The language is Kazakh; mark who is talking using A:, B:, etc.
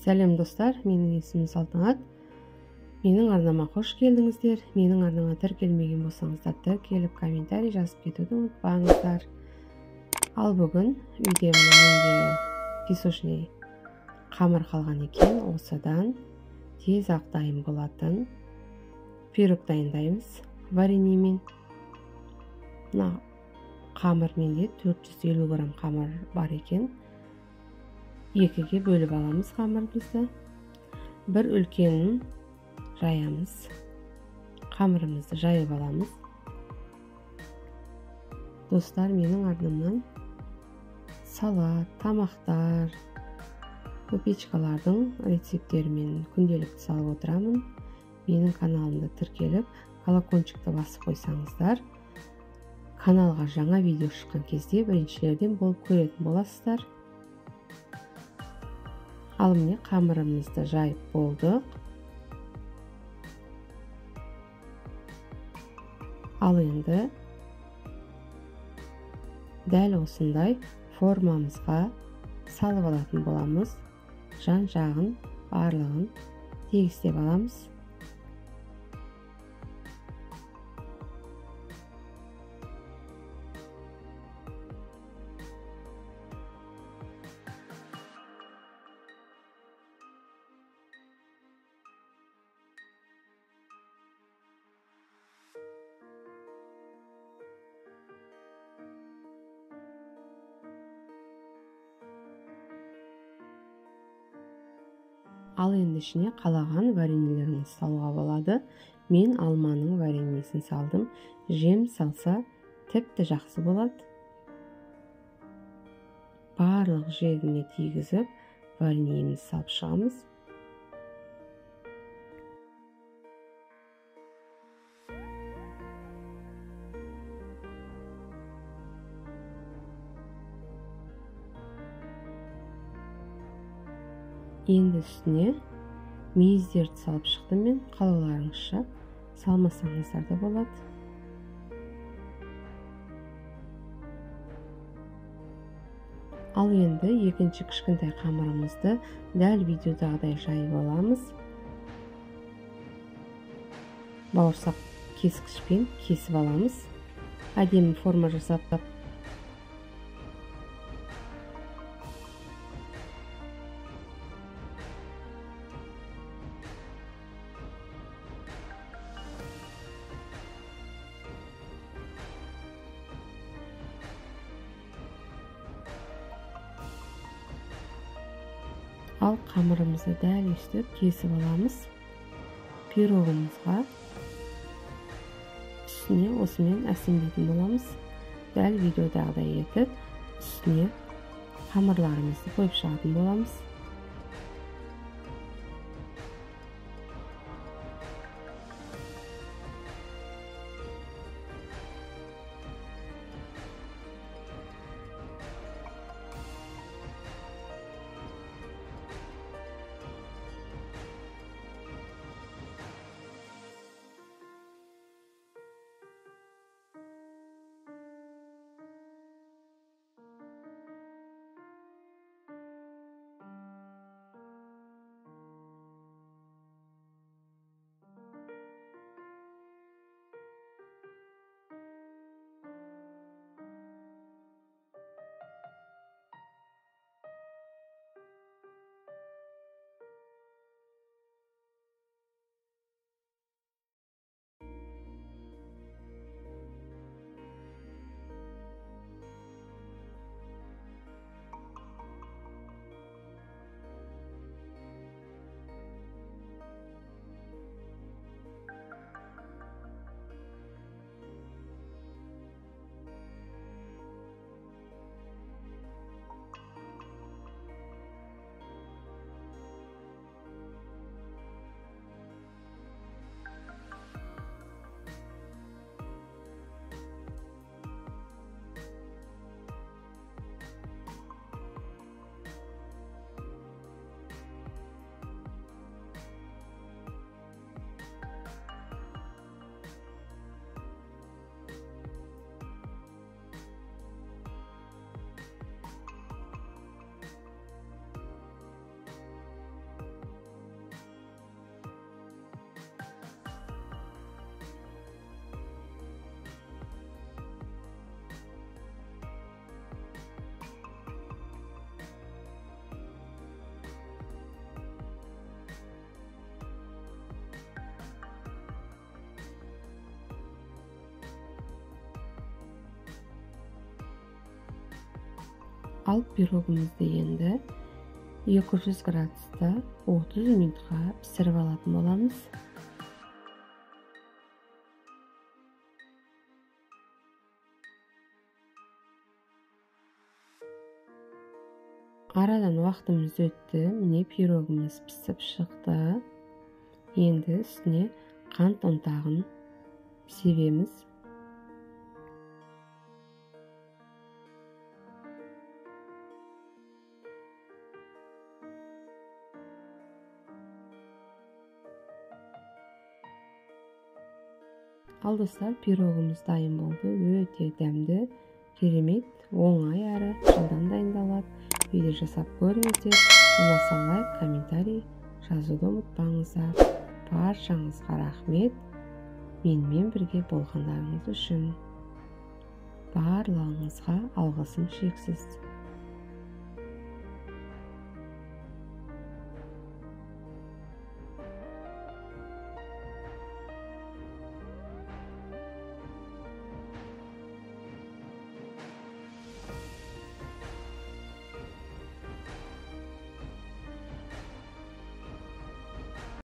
A: Сәлем достар, менің есімім Салтанат. Менің арнама қош келдіңіздер. Менің арнама тіркелмеген болсаңыздар, тіркеліп комментарий жазып кетуді ұмытпаңыздар. Ал бүгін үйде менде песочный қамыр қалған екен. Осыдан тез ақ дайын болатын пирог дайындаймыз вареньемен. Мына қамыр менде 450 грамм қамыр бар екен. Екіге бөліп аламыз қамырымызды. Бір үлкенін жаямыз. Қамырымызды жайып аламыз. Достар, менің арнамнан салат, тамақтар, выпечкалардың рецепттерімен күнделікті салып отырамын. Менің каналымды тіркеліп, колокольчикті басып қойсаңыздар, каналға жаңа видео шыққан кезде біріншілерден болып көретін боласыздар. Ал міне қамырымызды жайып болдық. Ал енді дәл осындай формамызға салып алатын боламыз. Жан-жағын барлығын тегістеп аламыз. Ал енді ішіне қалаған вареньелеріңізді салуға болады. Мен алманың вареньесін салдым. Жем салса тіпті жақсы болады. Барлық жеріне тигізіп вареньемізді салып шығамыз. Енді үстіне мейіздерді салып шықтым мен. Қалауларыңызша салмасаңыздар да болады. Ал енді екінші кішкентай қамырымызды дәл видеодағыдай жайып аламыз. Бауырсақ кескішпен кесіп аламыз. Әдемі форма жасап Ал қамырымызды дәл өстіп кесіп аламыз. Пирогымызға үстіне осымен әсемдейтін боламыз. Дәл видеодағыдай етіп, үстіне қамырларымызды қойып шығатын боламыз. Ал пирогымызды енді 200 градуста 30 минутқа пісіріп алатын боламыз. Арадан уақытымыз өтті. Міне пирогымыз пісіп шықты. Енді үстіне қант ұнтағын себеміз. Ал достар, пирогымыз дайын болды. Өте дәмді, керемет, оңай әрі жылдам дайындалады. Видео жасап көріңіздер. Ұнаса лайк, комментарий жазуды ұмытпаңыздар. Баршаңызға рахмет. Менімен бірге болғандарыңыз үшін. Барлығыңызға алғысым шексіз.